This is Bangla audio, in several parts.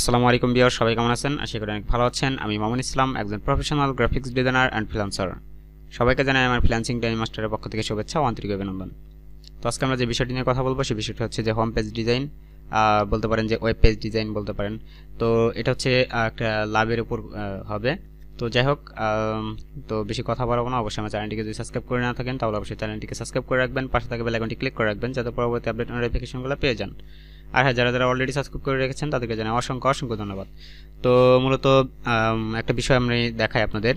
আসসালামু আলাইকুম ভিউয়ার, সবাই কেমন আছেন? আশা করি অনেক ভালো আছেন। আমি মামুন ইসলাম, একজন professional graphics designer and freelancer. সবাইকে জানাই আমার ফ্রিল্যান্সিং টাইম মাস্টারের পক্ষ থেকে শুভেচ্ছা ও আন্তরিক অভিনন্দন। তো আজকে আমরা যে বিষয়টি নিয়ে কথা বলবো সেই বিষয়টি হচ্ছে যে হোম পেজ ডিজাইন, বলতে পারেন যে ওয়েব পেজ ডিজাইন বলতে পারেন। তো এটা হচ্ছে একটা লাভের উপর হবে। তো যাই হোক, তো বেশি কথা বাড়াবো না। অবশ্যই আমার চ্যানেলটিকে যদি সাবস্ক্রাইব করে না থাকেন তাহলে অবশ্যই চ্যানেলটিকে সাবস্ক্রাইব করে রাখবেন, পাশে থাকা বেল আইকনটি ক্লিক করে রাখবেন যাতে পরবর্তী আপডেট নোটিফিকেশনগুলো পেয়ে যান। আর হ্যাঁ, যারা যারা অলরেডি সাবস্ক্রাইব করে রেখেছেন তাদেরকে জানাই অসংখ্য অসংখ্য ধন্যবাদ। তো মূলত একটা বিষয় আমি দেখাই আপনাদের,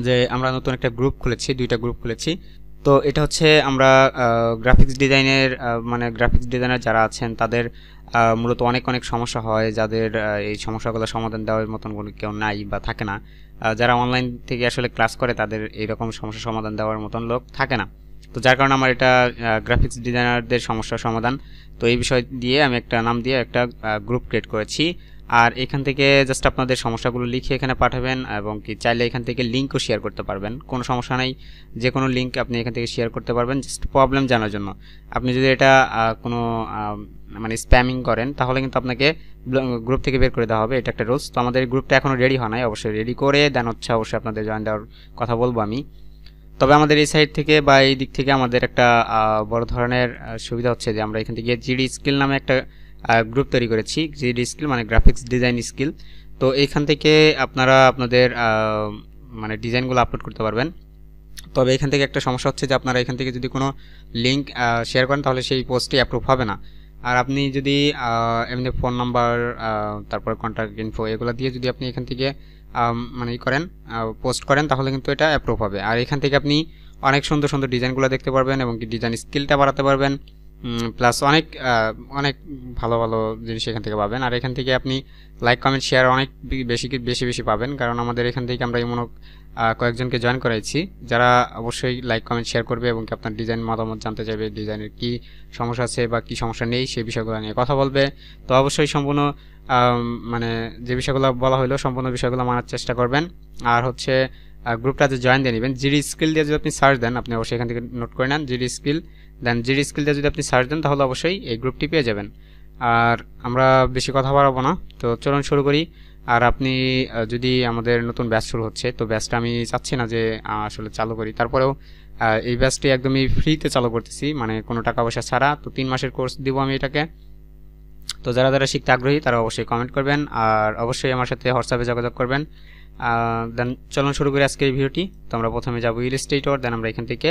যে আমরা নতুন একটা গ্রুপ খুলেছি, দুইটা গ্রুপ খুলেছি। তো এটা হচ্ছে আমরা গ্রাফিক্স ডিজাইনের মানে গ্রাফিক্স ডিজাইনার যারা আছেন তাদের মূলত অনেক অনেক সমস্যা হয়, যাদের এই সমস্যাগুলো সমাধান দেওয়ার মতন কোনো কেউ নাই বা থাকে না। যারা অনলাইন থেকে আসলে ক্লাস করে তাদের এইরকম সমস্যা সমাধান দেওয়ার মতন লোক থাকে না। তো যার কারণে আমার এটা গ্রাফিক্স ডিজাইনারদের সমস্যার সমাধান। তো এই বিষয় দিয়ে আমি একটা নাম দিয়ে একটা গ্রুপ ক্রিয়েট করেছি। আর এখান থেকে জাস্ট আপনাদের সমস্যাগুলো লিখে এখানে পাঠাবেন, এবং কি চাইলে এখান থেকে লিঙ্কও শেয়ার করতে পারবেন, কোনো সমস্যা নেই। যে কোনো লিঙ্ক আপনি এখান থেকে শেয়ার করতে পারবেন জাস্ট প্রবলেম জানার জন্য। আপনি যদি এটা কোনো মানে স্প্যামিং করেন তাহলে কিন্তু আপনাকে গ্রুপ থেকে বের করে দেওয়া হবে, এটা একটা রুলস। তো আমাদের গ্রুপটা এখনও রেডি হয় নাই, অবশ্যই রেডি করে দেন হচ্ছে অবশ্যই আপনাদের জয়েন দেওয়ার কথা বলবো আমি। তবে আমাদের এই সাইড থেকে বা এই দিক থেকে আমাদের একটা বড় ধরনের সুবিধা হচ্ছে যে আমরা এখান থেকে জিডি স্কিল নামে একটা গ্রুপ তৈরি করেছি। জিডি স্কিল মানে গ্রাফিক্স ডিজাইন স্কিল। তো এইখান থেকে আপনারা আপনাদের মানে ডিজাইনগুলো আপলোড করতে পারবেন। তবে এখান থেকে একটা সমস্যা হচ্ছে যে আপনারা এখান থেকে যদি কোনো লিঙ্ক শেয়ার করেন তাহলে সেই পোস্টটি অ্যাপ্রুভ হবে না। আর আপনি যদি এমনি ফোন নাম্বার, তারপর কন্ট্যাক্ট ইনফো এগুলো দিয়ে যদি আপনি এখান থেকে মানে করেন, পোস্ট করেন, তাহলে কিন্তু এটা অ্যাপ্রুভ হবে। আর এখান থেকে আপনি অনেক সুন্দর সুন্দর ডিজাইনগুলো দেখতে পারবেন এবং কি ডিজাইন স্কিলটা বাড়াতে পারবেন, প্লাস অনেক অনেক ভালো ভালো জিনিস এখান থেকে পাবেন। আর এখান থেকে আপনি লাইক কমেন্ট শেয়ার অনেক বেশি বেশি বেশি পাবেন, কারণ আমাদের এখান থেকে আমরা এমন কয়েকজনকে জয়েন করাইছি যারা অবশ্যই লাইক কমেন্ট শেয়ার করবে এবং কি আপনার ডিজাইন মতামত জানতে চাইবে, ডিজাইনের কী সমস্যা আছে বা কী সমস্যা নেই সেই বিষয়গুলো নিয়ে কথা বলবে। তো অবশ্যই সম্পূর্ণ মানে যে বিষয়গুলো বলা হলো সম্পূর্ণ বিষয়গুলো মানার চেষ্টা করবেন। আর হচ্ছে গ্রুপটাতে জয়েন দিয়ে নেবেন। জিডি স্কিল দিয়ে যদি আপনি সার্চ দেন, আপনি অবশ্যই এখান থেকে নোট করে নেন জিডি স্কিল, দেন জিডি স্কিল দিয়ে যদি আপনি সার্চ দেন তাহলে অবশ্যই এই গ্রুপটি পেয়ে যাবেন। আর আমরা বেশি কথা বাড়াবো না, তো চলুন শুরু করি। আর আপনি যদি আমাদের নতুন ব্যাচ শুরু হচ্ছে, তো ব্যাচটা আমি চাচ্ছি না যে আসলে চালু করি, তারপরেও এই ব্যাচটি একদমই ফ্রিতে চালু করতেছি, মানে কোনো টাকা পয়সা ছাড়া। তো 3 মাসের কোর্স দিব আমি এটাকে। তো যারা যারা শিখতে আগ্রহী তারা অবশ্যই কমেন্ট করবেন, আর অবশ্যই আমার সাথে হোয়াটসঅ্যাপে যোগাযোগ করবেন। দেন চলুন শুরু করি আজকের এই ভিডিওটি। তো আমরা প্রথমে যাব ইলাস্ট্রেটর, দেন আমরা এখান থেকে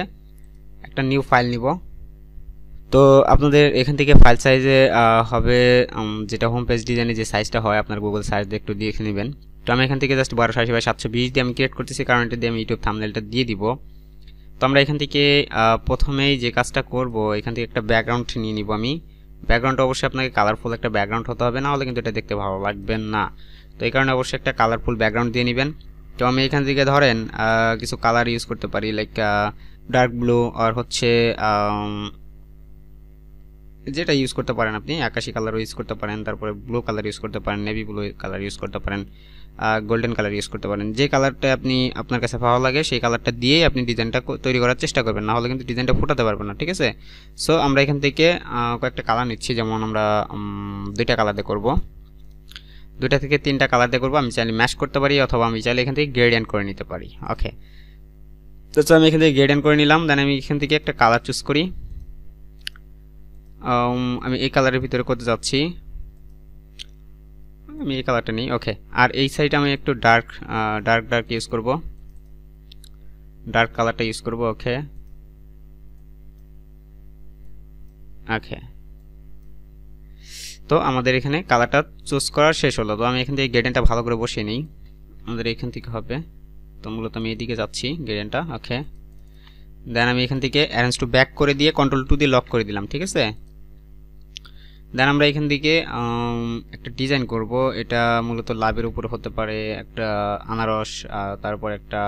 একটা নিউ ফাইল নিব। তো আপনাদের এখান থেকে ফাইল সাইজে হবে যেটা হোম পেজ ডিজাইনে যে সাইজটা হয় আপনার গুগল সাইজ দিয়ে একটু দেখে নেবেন। তো আমি এখান থেকে জাস্ট 1280x720 দিয়ে আমি ক্রিয়েট করতেছি, কারণ এটা দিয়ে আমি ইউটিউব থাম্বনেলটা দিয়ে দিব। তো আমরা এখান থেকে প্রথমেই যে কাজটা করব, এখান থেকে একটা ব্যাকগ্রাউন্ড নিয়ে নিব আমি। ব্যাকগ্রাউন্ডটা অবশ্যই আপনাকে কালারফুল একটা ব্যাকগ্রাউন্ড হতে হবে, না হলে কিন্তু এটা দেখতে ভালো লাগবে না। তো এই কারণে অবশ্যই একটা কালারফুল ব্যাকগ্রাউন্ড দিয়ে নেবেন। তো আমি এখান থেকে ধরেন কিছু কালার ইউজ করতে পারি, লাইক ডার্ক ব্লু, আর হচ্ছে যেটা ইউজ করতে পারেন আপনি, আকাশি কালার ইউজ করতে পারেন, তারপরে ব্লু কালার ইউজ করতে পারেন, নেভি ব্লু কালার ইউজ করতে পারেন, গোল্ডেন কালার ইউজ করতে পারেন। যে কালারটা আপনি আপনার কাছে ভালো লাগে সেই কালারটা দিয়েই আপনি ডিজাইনটা তৈরি করার চেষ্টা করবেন, না হলে কিন্তু ডিজাইনটা ফুটাতে পারবেন না, ঠিক আছে? সো আমরা এখান থেকে কয়েকটা কালার নিচ্ছি, যেমন আমরা 2টা কালার দিয়ে করবো, 2টা থেকে 3টা কালার দিয়ে করবো। আমি চাইলে ম্যাশ করতে পারি, অথবা আমি চাইলে এখান থেকে গ্রেডিয়েন্ট করে নিতে পারি। ওকে, তো আমি এখান থেকে গ্রেডিয়েন্ট করে নিলাম। দেন আমি এখান থেকে একটা কালার চুজ করি। আমি এই কালারের ভিতরে করতে যাচ্ছি, আমি এই কালারটা নিই। ওকে, আর এই সাইডে আমি একটু ডার্ক ডার্ক ইউজ করব, ডার্ক কালারটা ইউজ করব। ওকে ওকে, তো আমাদের এখানে কালারটা চুজ করা শেষ হলো। তো আমি এখান থেকে গ্রেডিয়েন্টটা ভালো করে বসিয়ে নিই, আমাদের এখান থেকে হবে। তো মূলত আমি এদিকে যাচ্ছি গ্রেডিয়েন্টটা। ওকে, দেন আমি এখান থেকে অ্যারেঞ্জ টু ব্যাক করে দিয়ে Ctrl+2 দিয়ে লক করে দিলাম, ঠিক আছে? দেন আমরা এখান থেকে একটা ডিজাইন করব, এটা মূলত লাভের উপরে হতে পারে, একটা আনারস, তারপর একটা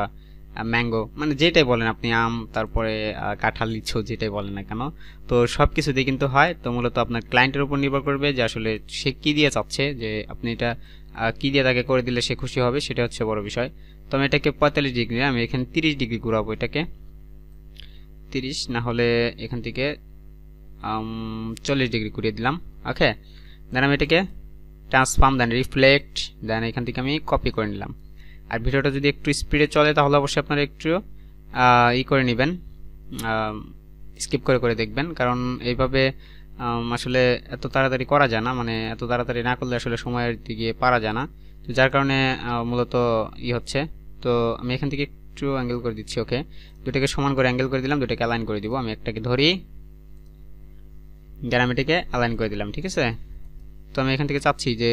ম্যাঙ্গো, মানে যেটাই বলেন আপনি, আম, তারপরে কাঁঠাল, লিচু, যেটাই বলেন না কেন। তো সব কিছু দিয়ে কিন্তু হয়। তো মূলত আপনার ক্লায়েন্টের উপর নির্ভর করবে যে আসলে সে কী দিয়ে চাচ্ছে, যে আপনি এটা কী দিয়ে তাকে করে দিলে সে খুশি হবে, সেটা হচ্ছে বড় বিষয়। তো আমি এটাকে 45 ডিগ্রি, আমি এখানে 30 ডিগ্রি ঘুরাবো এটাকে, 30 না হলে এখান থেকে 40 ডিগ্রি ঘুরিয়ে দিলাম। ওকে, দেন আমি এটাকে ট্রান্সফর্ম দেন রিফ্লেক্ট দেন এখান থেকে আমি কপি করে নিলাম। আর ভিডিওটা যদি একটু স্পিডে চলে তাহলে অবশ্যই আপনারা একটু করে নেবেন, স্কিপ করে করে দেখবেন, কারণ এইভাবে আসলে এত তাড়াতাড়ি করা যায় না, মানে এত তাড়াতাড়ি না করলে আসলে সময়ের দিকে পারা যায় না। তো যার কারণে মূলত হচ্ছে। তো আমি এখান থেকে একটু অ্যাঙ্গেল করে দিচ্ছি। ওকে, দুটাকে সমান করে অ্যাঙ্গেল করে দিলাম, দুটাকে অ্যালাইন করে দিব। আমি একটাকে ধরি, দেন আমি এটাকে অ্যালাইন করে দিলাম। ঠিক আছে, তো আমি এখান থেকে চাচ্ছি যে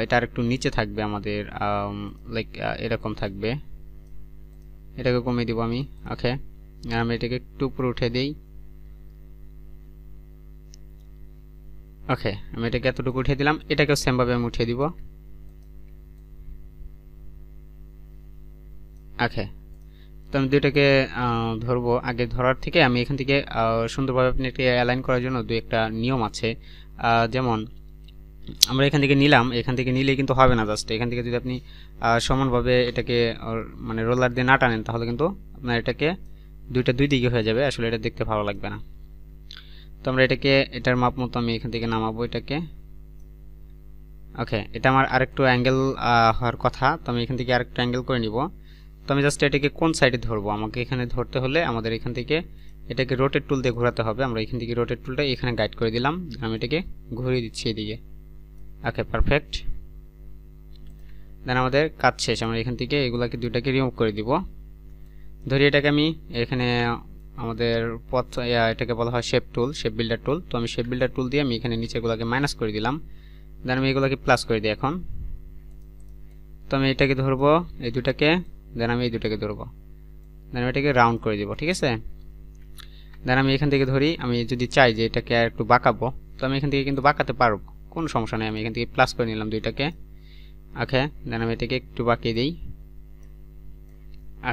এটা আর একটু নিচে থাকবে আমাদের, লাইক এরকম থাকবে, এটাকে কমিয়ে দিব আমি। ওকে, আমি এটাকে একটু উপরে উঠে দিই। ওকে, আমি এটাকে এতটুকু উঠিয়ে দিলাম, এটাকেও সেমভাবে আমি উঠিয়ে দিব। ওকে, তো আমি দুইটাকে ধরবো। আগে ধরার থেকে আমি এখান থেকে সুন্দরভাবে আপনি এটাকে অ্যালাইন করার জন্য দুই একটা নিয়ম আছে। যেমন আমরা এখান থেকে নিলাম, এখান থেকে নিলেই কিন্তু হবে না, জাস্ট এখান থেকে যদি আপনি সমানভাবে এটাকে মানে রোলার দিয়ে না টানেন তাহলে কিন্তু আপনার এটাকে দুই দিকে হয়ে যাবে, আসলে এটা দেখতে ভালো লাগবে না। তো আমরা এটাকে এটার মাপ মতো আমি এখান থেকে নামাবো এটাকে। ওকে, এটা আমার আরেকটু অ্যাঙ্গেল হওয়ার কথা, তো আমি এখান থেকে আরেকটু অ্যাঙ্গেল করে নিব। তো আমি জাস্ট এটাকে কোন সাইডে ধরবো, আমাকে এখানে ধরতে হলে আমাদের এখান থেকে এটাকে রোটেট টুল দিয়ে ঘোরাতে হবে। আমরা এখান থেকে রোটেট টুলটা এখানে গাইড করে দিলাম, আমি এটাকে ঘুরিয়ে দিচ্ছি এদিকে। ওকে, পারফেক্ট। দেন আমাদের কাজ শেষ। আমরা এখান থেকে এগুলাকে দুইটাকে রিমুভ করে দিব। ধরি এটাকে আমি এখানে আমাদের পথ, এটাকে বলা হয় শেপ টুল, শেপ বিল্ডার টুল। তো আমি শেপ বিল্ডার টুল দিয়ে আমি এখানে নিচেগুলোকে মাইনাস করে দিলাম, দেন আমি এগুলোকে প্লাস করে দিই এখন। তো আমি এটাকে ধরবো এই দুটাকে, দেন আমি এই দুটাকে ধরবো, দেন আমি এটাকে রাউন্ড করে দিব। ঠিক আছে, দেন আমি এখান থেকে ধরি, আমি যদি চাই যে এটাকে আর একটু বাঁকাবো তো আমি এখান থেকে কিন্তু বাঁকাতে পারবো, কোনো সমস্যা নেই। আমি এখান থেকে প্লাস করে নিলাম দুইটাকে। ওকে, দেন আমি এটাকে একটু বাঁকিয়ে দিই।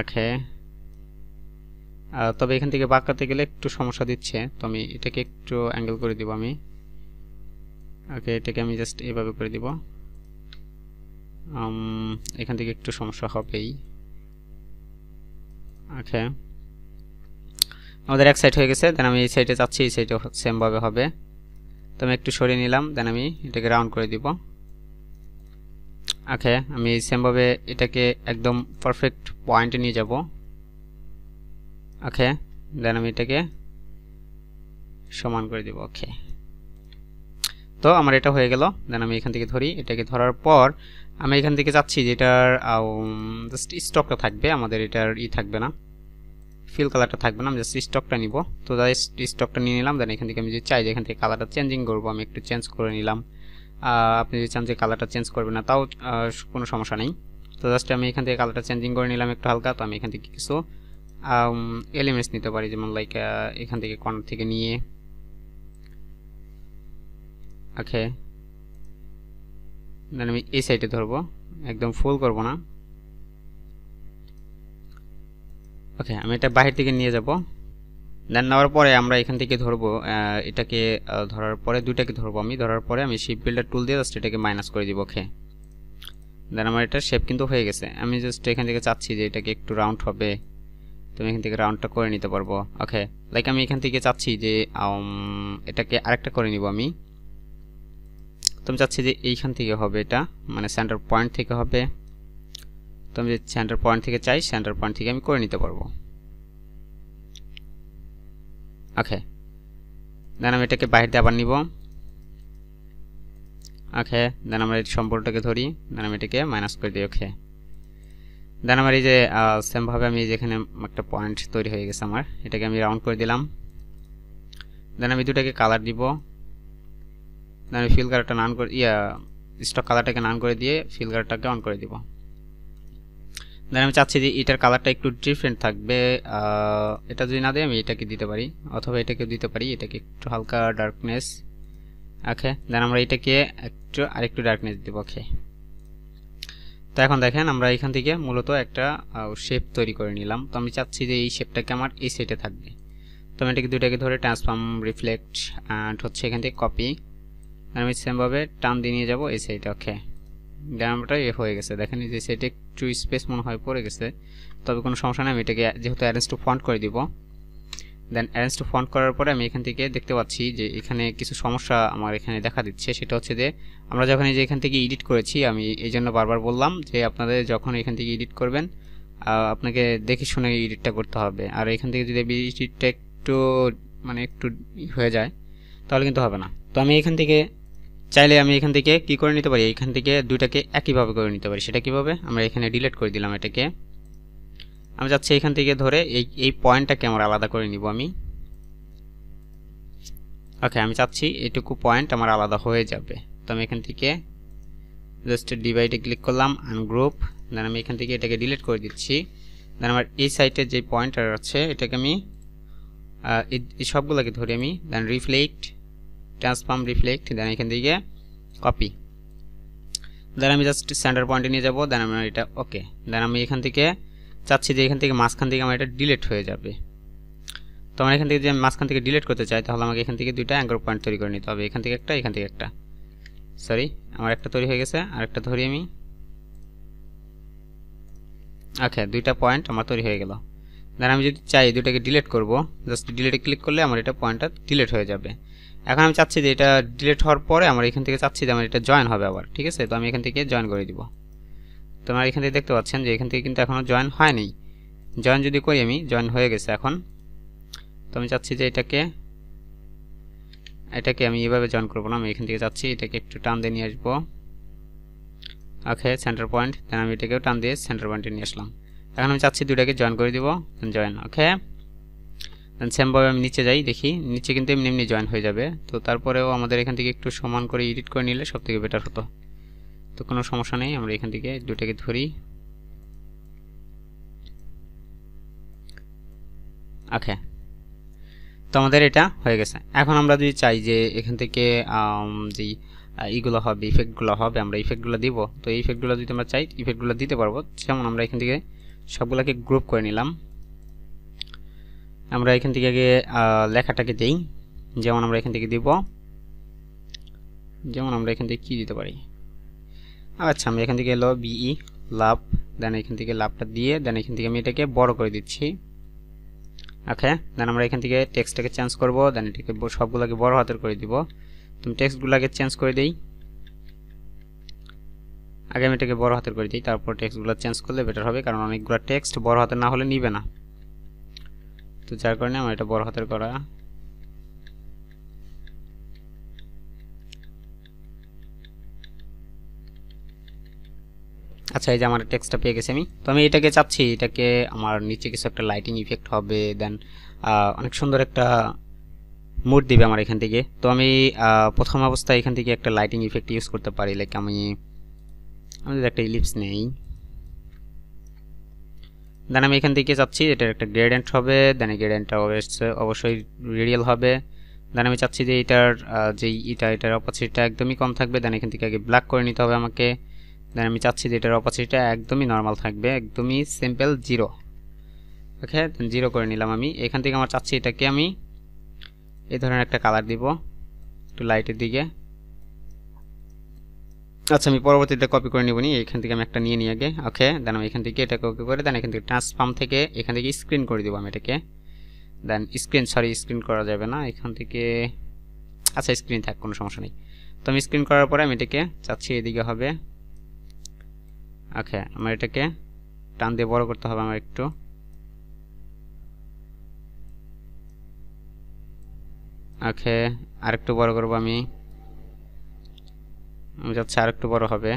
ওকে, তবে এখান থেকে বাঁকাতে গেলে একটু সমস্যা দিচ্ছে, তো আমি এটাকে একটু অ্যাঙ্গেল করে দিব আমি। ওকে, এটাকে আমি জাস্ট এভাবে করে দিব। এখান থেকে একটু সমস্যা হবেই। ওকে, আমাদের এক সাইড হয়ে গেছে, দেন আমি এই সাইডে চাচ্ছি এই সাইডে সেম ভাবে হবে। তো আমি একটু সরিয়ে নিলাম, দেন আমি এটাকে রাউন্ড করে দিব। ওকে, আমি সেম ভাবে এটাকে একদম পারফেক্ট পয়েন্টে নিয়ে যাব। ওকে, দেন আমি এটাকে সমান করে দিব। ওকে, তো আমার এটা হয়ে গেল। দেন আমি এখান থেকে ধরি, এটাকে ধরার পর আমি এখান থেকে চাচ্ছি যে এটার জাস্ট স্টকটা থাকবে, আমাদের এটার থাকবে না, ফিল কালারটা থাকবে না, আমি জাস্ট স্টকটা নিব। তো জাস্ট স্টকটা নিয়ে নিলাম। দেন এখান থেকে আমি যদি চাই যে এখান থেকে কালারটা চেঞ্জিং করবো, আমি একটু চেঞ্জ করে নিলাম। আপনি যদি চান যে কালারটা চেঞ্জ করবেন না তাও কোনো সমস্যা নেই। তো জাস্ট আমি এখান থেকে কালারটা চেঞ্জিং করে নিলাম একটু হালকা। তো আমি এখান থেকে কিছু এলিমেন্টস নিতে পারি, যেমন লাইক এখান থেকে কর্নার থেকে নিয়ে। ওকে, দেন আমি এই সাইডে ধরবো, একদম ফুল করব না। ওকে, আমি এটা বাহির থেকে নিয়ে যাব। দেন নেওয়ার পরে আমরা এখান থেকে ধরবো, এটাকে ধরার পরে দুইটাকে ধরবো আমি। ধরার পরে আমি শেপ বিল্ডার টুল দিয়ে জাস্ট এটাকে মাইনাস করে দিব। ওকে, দেন আমার এটা শেপ কিন্তু হয়ে গেছে। আমি জাস্ট এখান থেকে চাচ্ছি যে এটাকে একটু রাউন্ড হবে, তো আমি এখান থেকে রাউন্ডটা করে নিতে পারবো। ওকে, লাইক আমি এখান থেকে চাচ্ছি যে এটাকে আরেকটা করে নিব আমি। তো আমি চাচ্ছি যে এইখান থেকে হবে এটা, মানে সেন্টার পয়েন্ট থেকে হবে। তো আমি সেন্টার পয়েন্ট থেকে চাই, সেন্টার পয়েন্ট থেকে আমি করে নিতে পারবো। ওকে, দেন আমি এটাকে বাইরে দিয়ে আবার নিব। ওকে, দেন আমরা এই সম্পর্কটাকে ধরি, দেন আমি এটাকে মাইনাস করে দিই। ওকে, দেন আমার এই যে সেমভাবে আমি যেখানে একটা পয়েন্ট তৈরি হয়ে গেছে আমার, এটাকে আমি রাউন্ড করে দিলাম। দেন আমি দুটাকে কালার দিব, দেন আমি ফিল কালারটা নান করে স্টক কালারটাকে নান করে দিয়ে ফিল কালারটাকে অন করে দিব। দেন আমি চাচ্ছি যে এটার কালারটা একটু ডিফারেন্ট থাকবে, এটা যদি না দিই আমি এটাকে দিতে পারি, অথবা এটাকে দিতে পারি, এটাকে একটু হালকা ডার্কনেস। ওকে, দেন আমরা এটাকে একটু আরেকটু ডার্কনেস দিব। ওকে, তো এখন দেখেন আমরা এখান থেকে মূলত একটা শেপ তৈরি করে নিলাম। তো আমি চাচ্ছি যে এই শেপটাকে আমার এই সাইডে থাকবে। তো আমি এটাকে দুইটাকে ধরে ট্রান্সফর্ম রিফ্লেক্ট অ্যান্ড হচ্ছে এখান থেকে কপি, আমি সেমভাবে টান দিয়ে নিয়ে যাবো এই সাইডে। ওকে, ডায়ামটা হয়ে গেছে। দেখেন যে সাইডে একটু স্পেস মনে হয় পড়ে গেছে, তবে কোনো সমস্যা নেই। আমি এটাকে যেহেতু অ্যারেঞ্জ টু ফন্ট করে দিব, দেন অ্যারেঞ্জ টু ফন্ট করার পরে আমি এখান থেকে দেখতে পাচ্ছি যে এখানে কিছু সমস্যা আমার এখানে দেখা দিচ্ছে। সেটা হচ্ছে যে আমরা যখন এই যে এখান থেকে এডিট করেছি, আমি এই জন্য বারবার বললাম যে আপনাদের যখন এখান থেকে এডিট করবেন আপনাকে দেখে শুনে এডিটটা করতে হবে। আর এখান থেকে যদি এডিটটা একটু একটু হয়ে যায় তাহলে কিন্তু হবে না। তো আমি এখান থেকে চাইলে আমি এখান থেকে কি করে নিতে পারি, এখান থেকে দুইটাকে একইভাবে করে নিতে পারি। সেটা কিভাবে, আমরা এখানে ডিলিট করে দিলাম এটাকে। আমি যাচ্ছি এখান থেকে ধরে এই পয়েন্টটাকে আমরা আলাদা করে নিব আমি। ওকে, আমি চাচ্ছি এটুকু পয়েন্ট আমার আলাদা হয়ে যাবে। তো আমি এখান থেকে জাস্ট ডিভাইডে ক্লিক করলাম, আনগ্রুপ, দেন আমি এখান থেকে এটাকে ডিলিট করে দিচ্ছি। দেন আমার এই সাইডের যে পয়েন্টার আছে এটাকে আমি এই সবগুলোকে ধরে আমি দেন রিফ্লেক্ট, ট্রান্সফর্ম রিফ্লেক্ট, দেন এখান থেকে কপি, দেন আমি জাস্ট সেন্টার পয়েন্টে নিয়ে যাব। দেন আমার এটা ওকে। দেন আমি এখান থেকে চাচ্ছি যে এখান থেকে মাঝখান থেকে আমার এটা ডিলিট হয়ে যাবে। তো আমার এখান থেকে যদি আমি মাঝখান থেকে ডিলিট করতে চাই তাহলে আমাকে এখান থেকে দুইটা অ্যাঙ্কর পয়েন্ট তৈরি করে নিতে হবে। এখান থেকে একটা, এখান থেকে একটা। সরি, আমার একটা তৈরি হয়ে গেছে, আর একটা ধরি আমি। ওকে, দুইটা পয়েন্ট আমার তৈরি হয়ে গেল। দেন আমি যদি চাই দুইটাকে ডিলিট করব, জাস্ট ডিলিটে ক্লিক করলে আমার এটা পয়েন্টটা ডিলিট হয়ে যাবে। এখন আমি চাচ্ছি যে এটা ডিলিট হওয়ার পরে আমার এখান থেকে চাচ্ছি যে আমার এটা জয়েন হবে আবার, ঠিক আছে? তো আমি এখান থেকে জয়েন করে দিব। তো আমার এখান থেকে দেখতে পাচ্ছেন যে এখান থেকে কিন্তু এখনও জয়েন হয়নি। জয়েন যদি করি আমি, জয়েন হয়ে গেছে এখন। তো আমি চাচ্ছি যে এটাকে আমি এভাবে জয়েন করবো না, আমি এখান থেকে চাচ্ছি এটাকে একটু টান দিয়ে নিয়ে আসবো। ওকে, সেন্টার পয়েন্ট, দেন আমি এটাকেও টান দিয়ে সেন্টার পয়েন্টে নিয়ে আসলাম। এখন আমি চাচ্ছি দুটাকে জয়েন করে দিব, জয়েন। ওকে, দেন সেমভাবে আমি নিচে যাই, দেখি নিচে কিন্তু এমনি এমনি জয়েন হয়ে যাবে। তো তারপরেও আমাদের এখান থেকে একটু সমান করে এডিট করে নিলে সব থেকে বেটার হতো। তো কোনো সমস্যা নেই, আমরা এখান থেকে দুটাকে ধরি। ওকে, তো আমাদের এটা হয়ে গেছে। এখন আমরা যদি চাই যে এখান থেকে যে এইগুলো হবে, ইফেক্টগুলো হবে, আমরা ইফেক্টগুলো দিব। তো এই ইফেক্টগুলো যদি আমরা চাই ইফেক্টগুলো দিতে পারবো। যেমন আমরা এখান থেকে সবগুলোকে গ্রুপ করে নিলাম। আমরা এখান থেকে আগে লেখাটাকে দেই, যেমন আমরা এখান থেকে দিব, যেমন আমরা এখান থেকে কি দিতে পারি। আচ্ছা, আমি এখান থেকে এলো বিই লাভ, দেন এখান থেকে লাভটা দিয়ে দেন এখান থেকে আমি এটাকে বড় করে দিচ্ছি। ওকে, দেন আমরা এখান থেকে টেক্সটটাকে চেঞ্জ করব, দেন এটাকে সবগুলোকে বড় হাতের করে দিব। তুমি টেক্সটগুলোকে চেঞ্জ করে দেই, আগে আমি এটাকে বড় হাতের করে দিই, তারপর টেক্সটগুলো চেঞ্জ করলে বেটার হবে, কারণ অনেকগুলো টেক্সট বড় হাতের না হলে নিবে না। তো যার কারণে আমার এটা বড় হাতের করা। আচ্ছা, এই যে আমার টেক্সটটা পেয়ে গেছি আমি। তো আমি এটাকে চাচ্ছি এটাকে আমার নিচে কিছু একটা লাইটিং ইফেক্ট হবে, দেন অনেক সুন্দর একটা মুড দিবে আমার এখান থেকে। তো আমি প্রথম অবস্থায় এখান থেকে একটা লাইটিং ইফেক্ট ইউজ করতে পারি। লাইক আমি যদি একটা ইলিপস নেই, দেন আমি এখান থেকে চাচ্ছি এটার একটা গ্রেডিয়েন্ট হবে, দেন এই গ্রেডিয়েন্টটা অবশ্যই রেডিয়াল হবে। দেন আমি চাচ্ছি যে এটার এটার অপোজিটটা একদমই কম থাকবে। দেন এখান থেকে আগে ব্ল্যাক করে নিতে হবে আমাকে। দেন আমি চাচ্ছি যে এটার অপোজিটটা একদমই নর্মাল থাকবে, একদমই সিম্পল 0। ওকে, দেন 0 করে নিলাম আমি। এখান থেকে আমার চাচ্ছি এটাকে আমি এই ধরনের একটা কালার দিব, একটু লাইটের দিকে। আচ্ছা, আমি পরবর্তীতে কপি করে নিব, এখান থেকে আমি একটা নিয়ে নিই আগে। ওকে, দেন আমি এখান থেকে এটাকে ওকে করে দেন এখান থেকে ট্রান্সফর্ম থেকে এখান থেকে স্ক্রিন করে দিব আমি এটাকে। দেন স্ক্রিন করা যাবে না এখান থেকে। আচ্ছা, স্ক্রিন থাক, কোনো সমস্যা নেই। তো আমি স্ক্রিন করার পরে আমি এটাকে চাচ্ছি এদিকে হবে। ওকে, আমার এটাকে টান দিয়ে বড় করতে হবে আমার একটু। ওকে, আরেকটু বড় করবো আমি চাচ্ছি আরেকটু বড় হবে।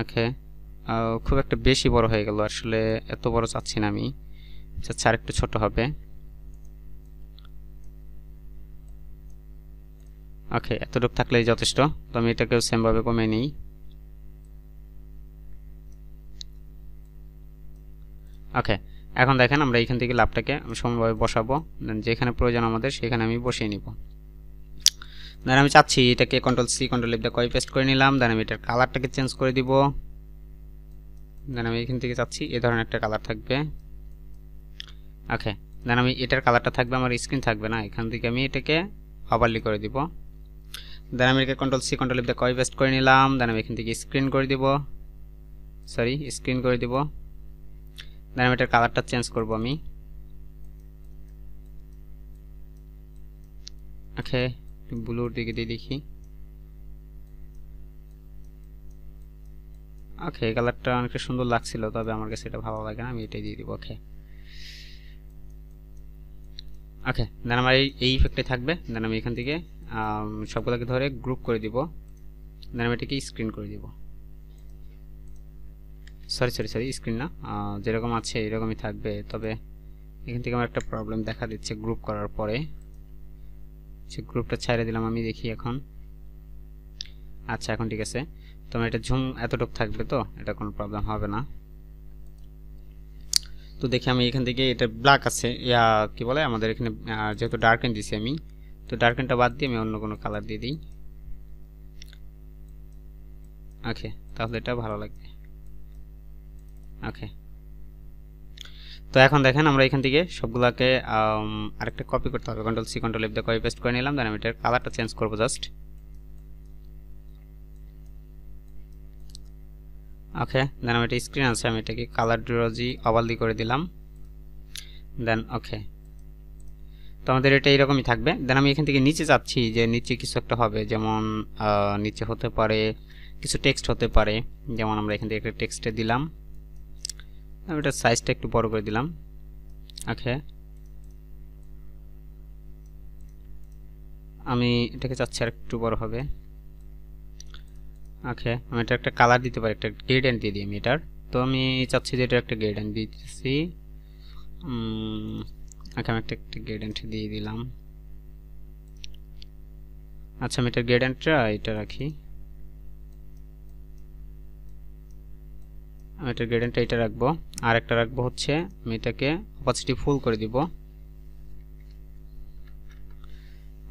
ওকে, খুব একটা বেশি বড় হয়ে গেল, আসলে এত বড় চাচ্ছি না আমি, চাচ্ছি আরেকটু ছোট হবে। ওকে, এতটুকু থাকলেই যথেষ্ট। তো আমি এটাকেও সেমভাবে কমিয়ে নিই। ওকে, এখন দেখেন আমরা এখান থেকে লাভটাকে সমানভাবে বসাবো, যেখানে প্রয়োজন আমাদের সেখানে আমি বসিয়ে নিব। দেন আমি চাচ্ছি এটাকে কন্ট্রোল-C কন্ট্রোল-F দিয়ে কপি পেস্ট করে নিলাম। দেন আমি এটার কালারটাকে চেঞ্জ করে দিব। দেন আমি এখান থেকে চাচ্ছি এই ধরনের একটা কালার থাকবে। ওকে, দেন আমি এটার কালারটা থাকবে, আমার স্ক্রিন থাকবে না, এখান থেকে আমি এটাকে ওভারলি করে দিব। দেন আমি এটাকে কন্ট্রোল-C কন্ট্রোল-F দিয়ে কপি পেস্ট করে নিলাম। দেন আমি এখান থেকে স্ক্রিন করে দিব, দেন আমি এটার কালারটা চেঞ্জ করব আমি। ওকে, ব্লুর দিকে দিয়ে দেখি। ওকে, এই কালারটা অনেকটা সুন্দর লাগছিল, তবে আমার কাছে এটা ভালো লাগে না, আমি এটাই দিয়ে দিব। ওকে ওকে, দেন আমার এই ইফেক্টে থাকবে। দেন আমি এখান থেকে সবগুলোকে ধরে গ্রুপ করে দিব। দেন আমি এটাকে স্ক্রিন করে দিব। সরি সরি সরি, স্ক্রিন না, যেরকম আছে এরকমই থাকবে। তবে এখান থেকে আমার একটা প্রবলেম দেখা দিচ্ছে গ্রুপ করার পরে। সে গ্রুপটা ছেড়ে দিলাম আমি, দেখি এখন। আচ্ছা, এখন ঠিক আছে। তো আমার এটা ঝুম এতটুকু থাকবে, তো এটা কোনো প্রবলেম হবে না। তো দেখি আমি এখান থেকে, এটা ব্ল্যাক আছে, কি বলে আমাদের এখানে, যেহেতু ডার্কেন দিছি আমি, তো ডার্কেনটা বাদ দিয়ে আমি অন্য কোনো কালার দিয়ে দিই। ওকে, তাহলে এটা ভালো লাগবে। ওকে, তো এখন দেখেন আমরা এখান থেকে সবগুলাকে আরেকটা কপি করতে হবে। কন্ট্রোল সি কন্ট্রোল এফ দিয়ে কপি পেস্ট করে নিলাম। দেন আমি এটার কালারটা চেঞ্জ করবো জাস্ট। ওকে, দেন আমি এটা স্ক্রিন আছে, আমি এটাকে কালার ড্রজি ওভাল দিয়ে করে দিলাম। দেন ওকে, তো আমাদের এটা এরকমই থাকবে। দেন আমি এখান থেকে নিচে যাচ্ছি, যে নিচে কিছু একটা হবে, যেমন নিচে হতে পারে কিছু টেক্সট হতে পারে। যেমন আমরা এখান থেকে একটা টেক্সটে দিলাম, আমি এটার সাইজটা একটু বড় করে দিলাম। ওকে, আমি এটাকে চাচ্ছি আর একটু বড় হবে। ওকে, আমি এটা একটা কালার দিতে পারি, একটা গ্রেডিয়েন্ট দিয়ে দিই আমি এটার। তো আমি চাচ্ছি যে এটা একটা গ্রেডিয়েন্ট দিতেছি। ওকে, আমি একটা গ্রেডিয়েন্ট দিয়ে দিলাম। আচ্ছা, আমি এটার গ্রেডিয়েন্টটা এটা রাখি। আমি এটার গ্রেডিয়েন্টটা এটা রাখবো। আর একটা রাখবো হচ্ছে, আমি এটাকে অপাসিটি ফুল করে দিব।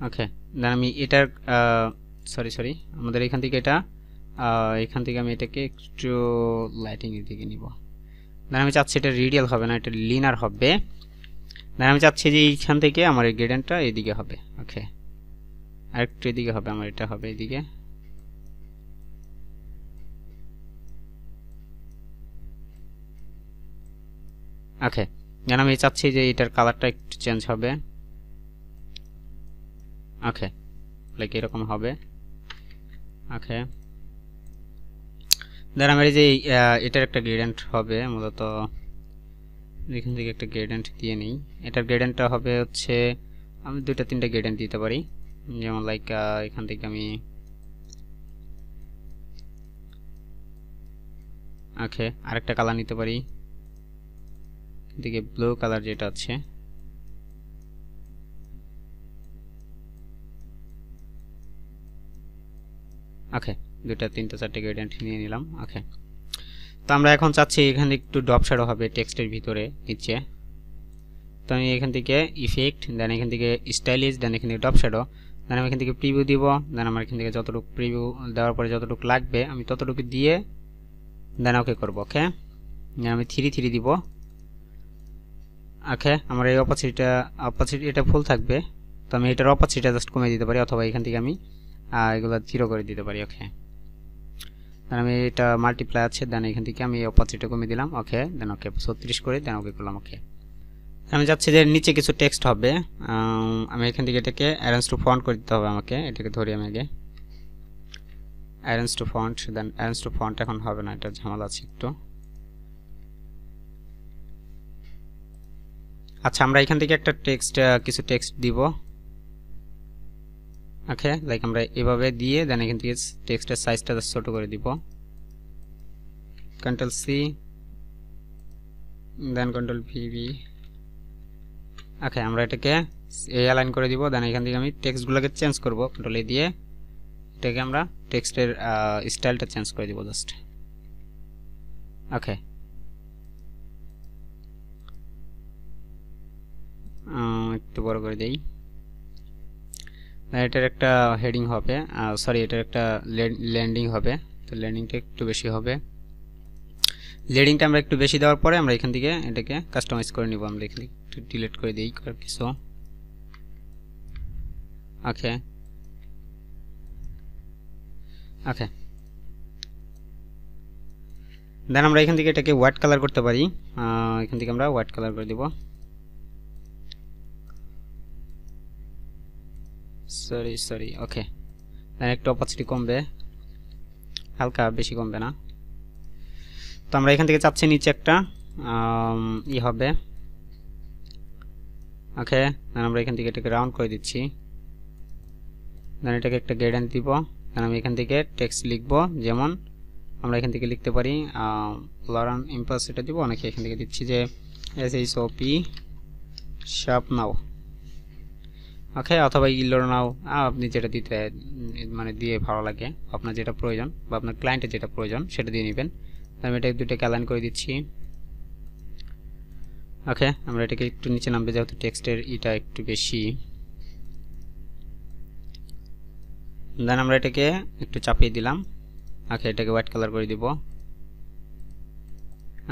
ওকে, দেন আমি এটার সরি সরি, আমাদের এখান থেকে এটা এখান থেকে আমি এটাকে একটু লাইটিং এর দিকে নিব। দেন আমি চাচ্ছি এটা রেডিয়াল হবে না, এটা লিনার হবে। দেন আমি চাচ্ছি যে এইখান থেকে আমার এই গ্রেডিয়েন্টটা এইদিকে হবে। ওকে, আর একটু এদিকে হবে, আমার এটা হবে এদিকে। ওকে, দেন আমি চাচ্ছি যে এটার কালারটা একটু চেঞ্জ হবে। ওকে, লাইক এরকম হবে। ওকে, দেন আমার এই যে এটার একটা গ্রেডিয়েন্ট হবে মূলত, এখান থেকে একটা গ্রেডিয়েন্ট দিয়ে নিই। এটার গ্রেডিয়েন্টটা হবে হচ্ছে, আমি দুইটা তিনটা গ্রেডিয়েন্ট দিতে পারি। যেমন লাইক এখান থেকে আমি ওকে আরেকটা কালার নিতে পারি, এদিকে ব্লু কালার যেটা আছে। ওকে, দুইটা তিনটা চারটে গ্রেডিয়েন্ট নিয়ে নিলাম। ওকে, তো আমরা এখন চাচ্ছি এখানে একটু ড্রপ শ্যাডো হবে টেক্সটের ভিতরে নিচে। তো আমি এখান থেকে ইফেক্ট, দেন এখান থেকে স্টাইলিশ, দেন এখান থেকে ড্রপ শ্যাডো, দেন আমি এখান থেকে প্রিভিউ দিব। দেন আমার এখান থেকে যতটুকু প্রিভিউ দেওয়ার পরে যতটুকু লাগবে আমি ততটুকু দিয়ে দেন ওকে করব। ওকে, আমি 3 দিব। ওকে, আমার এই অপাসিটি এটা ফুল থাকবে, তো আমি এটার অপাসিটিটা জাস্ট কমিয়ে দিতে পারি, অথবা এখান থেকে আমি এগুলো 0 করে দিতে পারি। ওকে, দেন আমি এটা মাল্টিপ্লাই আছে, দেন এখান থেকে আমি অপাসিটিটা কমিয়ে দিলাম। ওকে, দেন ওকে 36 করে দেন ওকে করলাম। ওকে, আমি যাচ্ছি যে নিচে কিছু টেক্সট হবে, আমি এখান থেকে এটাকে অ্যারেঞ্জ টু ফন্ট করে দিতে হবে আমাকে। এটাকে ধরি আমি আগে, arrange to font, then arrange to font এখন হবে না, এটা ঝামেলা আছে একটু। আচ্ছা, আমরা এখান থেকে একটা কিছু টেক্সট দিব। ওকে, লাইক আমরা এভাবে দিয়ে দেন এখান থেকে টেক্সটের সাইজটা ছোট করে দিব। কন্ট্রোল সি, দেন কন্ট্রোল ভি। ওকে, আমরা এটাকে অ্যালাইন করে দিব। দেন এখান থেকে আমি টেক্সটগুলোকে চেঞ্জ করব, কন্ট্রোল এ দিয়ে এটাকে আমরা টেক্সটের স্টাইলটা চেঞ্জ করে দিব জাস্ট। ওকে, একটু বড় করে দেই। এটার একটা হেডিং হবে, সরি এটার একটা ল্যান্ডিং হবে, তো ল্যান্ডিংটা একটু বেশি হবে। লেডিংটা আমরা একটু বেশি দেওয়ার পরে আমরা এখান থেকে এটাকে কাস্টমাইজ করে নিব। আমরা এখানে একটু ডিলিট করে দিই কিছু। ওকে ওকে, দেন আমরা এখান থেকে এটাকে হোয়াইট কালার করতে পারি, এখান থেকে আমরা হোয়াইট কালার করে দিব। Sorry okay. দেন একটু অপাসিটি কমবে, হালকা, বেশি কমবে না। তো আমরা এখান থেকে চাচ্ছি নিচে একটা হবে। ওকে, দেন আমরা এখান থেকে এটাকে রাউন্ড করে দিচ্ছি। দেন এটাকে একটা গাইডলাইন দিব। দেন আমি এখান থেকে টেক্সট লিখব, যেমন আমরা এখান থেকে লিখতে পারি লরান ইম্পালস, এটা দিব। অনেকে এখান থেকে দিচ্ছি যে SHOP শার্প নাও, ওকে, অথবা ইলোর নাও, আপনি যেটা দিতে মানে দিয়ে ভালো লাগে, আপনার যেটা প্রয়োজন বা আপনার ক্লায়েন্টের যেটা প্রয়োজন সেটা দিয়ে নেবেন। আমি এটা দুটোকে অ্যালাইন করে দিচ্ছি। ওকে, আমরা এটাকে একটু নিচে নামবে, যেহেতু টেক্সটের এটা একটু বেশি। দেন আমরা এটাকে একটু চাপিয়ে দিলাম। ওকে, এটাকে হোয়াইট কালার করে দিব।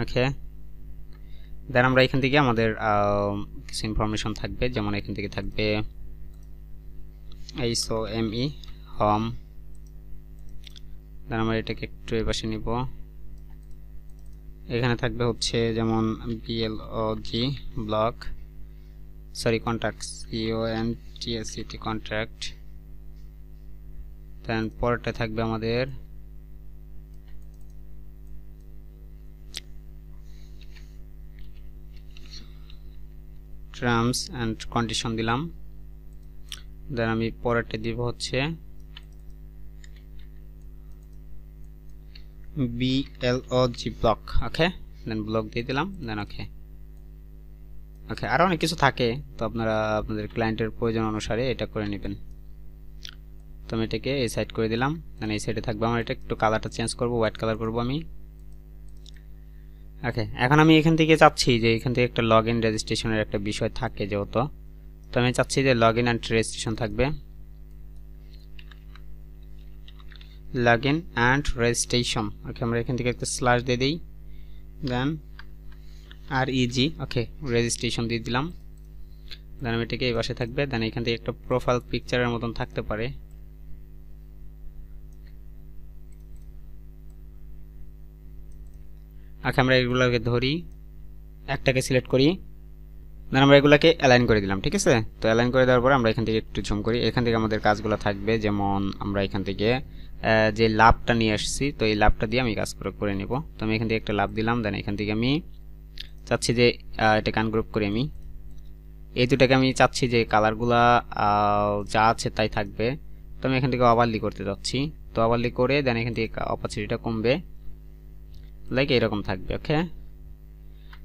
ওকে, দেন আমরা এখান থেকে আমাদের কিছু ইনফরমেশন থাকবে, যেমন এখান থেকে থাকবে HOME হোম। দেন আমরা এটাকে একটু এপাশে নিব। এখানে থাকবে হচ্ছে যেমন BLOG block, sorry contact, CONTACT contract. Then পরেরটা থাকবে আমাদের টার্মস অ্যান্ড কন্ডিশন দিলাম। দেন আমি পরেরটা দিব হচ্ছে BLOG ব্লক। ওকে, দেন ব্লক দিয়ে দিলাম। দেন ওকে, আরও অনেক কিছু থাকে, তো আপনারা আপনাদের ক্লায়েন্টের প্রয়োজন অনুসারে এটা করে নেবেন। তো আমি এটাকে এই সাইড করে দিলাম। দেন এই সাইডে থাকবে আমার, এটা একটু কালারটা চেঞ্জ করব, হোয়াইট কালার করব আমি। ওকে, এখন আমি এখান থেকে চাচ্ছি যে এখান থেকে একটা লগ ইন রেজিস্ট্রেশনের একটা বিষয় থাকে যেহেতু, তো আমি চাচ্ছি যে লগ ইন অ্যান্ড রেজিস্ট্রেশন থাকবে, লগ ইন অ্যান্ড রেজিস্ট্রেশন। ওকে, আমরা এখান থেকে একটা স্ল্যাশ দিয়ে দিই। দেন REG, ওকে, রেজিস্ট্রেশন দিয়ে দিলাম। দেন আমি এটাকে এই পাশে থাকবে। দেন এখান থেকে একটা প্রোফাইল পিকচারের মতন থাকতে পারে। ওকে, আমরা এগুলোকে ধরি, একটাকে সিলেক্ট করি। দেন আমরা এগুলোকে অ্যালাইন করে দিলাম। ঠিক আছে, তো অ্যালাইন করে দেওয়ার পর আমরা এখান থেকে একটু জুম করি। এখান থেকে আমাদের কাজগুলো থাকবে, যেমন আমরা এখান থেকে যে লাভটা নিয়ে আসছি, তো এই লাভটা দিয়ে আমি কাজ করে নেব। তো আমি এখান থেকে একটা লাভ দিলাম। দেন এখান থেকে আমি চাচ্ছি যে এটাকে আনগ্রুপ করি আমি। এই দুটাকে আমি চাচ্ছি যে কালারগুলা যা আছে তাই থাকবে। তো আমি এখান থেকে ওভারলি করতে যাচ্ছি। তো ওভারলি করে দেন এখান থেকে অপাসিটিটা কমবে, লাইক এরকম থাকবে। ওকে,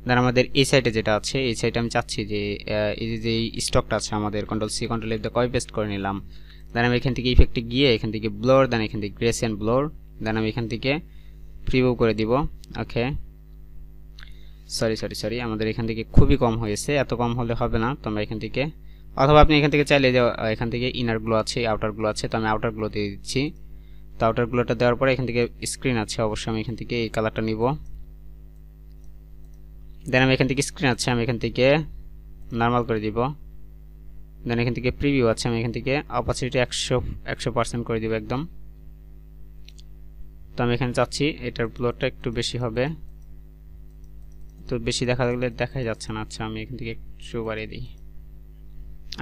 দেন আমাদের এই সাইডে যেটা আছে, এই সাইডে আমি চাচ্ছি যে এই যে স্টকটা আছে আমাদের, Ctrl+C Ctrl+F দিয়ে কপি পেস্ট করে নিলাম। দেন আমি এখান থেকে ইফেক্টে গিয়ে এখান থেকে ব্লোর, দেন এখান থেকে গ্রেসিয়ান ব্লোর, দেন আমি এখান থেকে প্রিভিউ করে দিব। ওকে, সরি আমাদের এখান থেকে খুবই কম হয়েছে, এত কম হলে হবে না। তো আমরা এখান থেকে, অথবা আপনি এখান থেকে চাইলে যে এখান থেকে ইনার গ্লো আছে, আউটার গ্লো আছে, তো আমি আউটার গ্লো দিয়ে দিচ্ছি। তো আউটার গ্লোটা দেওয়ার পরে এখান থেকে স্ক্রিন আছে, অবশ্যই আমি এখান থেকে এই কালারটা নিব। দেন আমি এখান থেকে স্ক্রিন আছে, আমি এখান থেকে নর্মাল করে দিব। দেন এখান থেকে প্রিভিউ আছে, আমি এখান থেকে অপাসিটি 100% করে দিব একদম। তো আমি এখানে চাচ্ছি এটার ব্লোরটা একটু বেশি হবে, তো বেশি দেখাই যাচ্ছে না। আচ্ছা, আমি এখান থেকে একটু বাড়িয়ে দিই।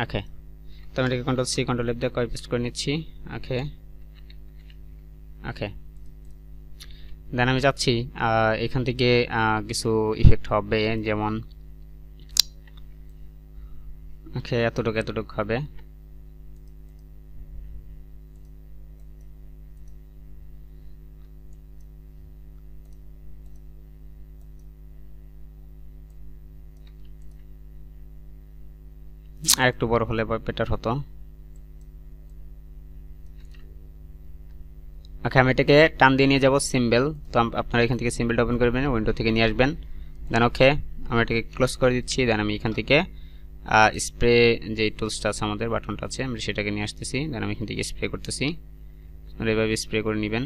ওকে, তো আমি এটাকে Ctrl+C Ctrl+F দিয়ে কপি পেস্ট করে নিচ্ছি। ওকে, দেন আমি চাচ্ছি এখান থেকে কিছু ইফেক্ট হবে, যেমন ওকে এতটুকু হবে। আর একটু বড় হলে বেটার হতো। ওকে, আমি এটাকে টান দিয়ে নিয়ে যাব সিম্বল। তো আপনারা এখান থেকে সিম্বলটা ওপেন করবেন, উইন্ডো থেকে নিয়ে আসবেন। দেন ওকে, আমি এটাকে ক্লোজ করে দিচ্ছি। দেন আমি এখান থেকে স্প্রে যে টুলসটা আছে আমাদের, বাটনটা আছে, আমি সেটাকে নিয়ে আসতেছি। দেন আমি এখান থেকে স্প্রে করতেছি, আপনারা এভাবে স্প্রে করে নেবেন।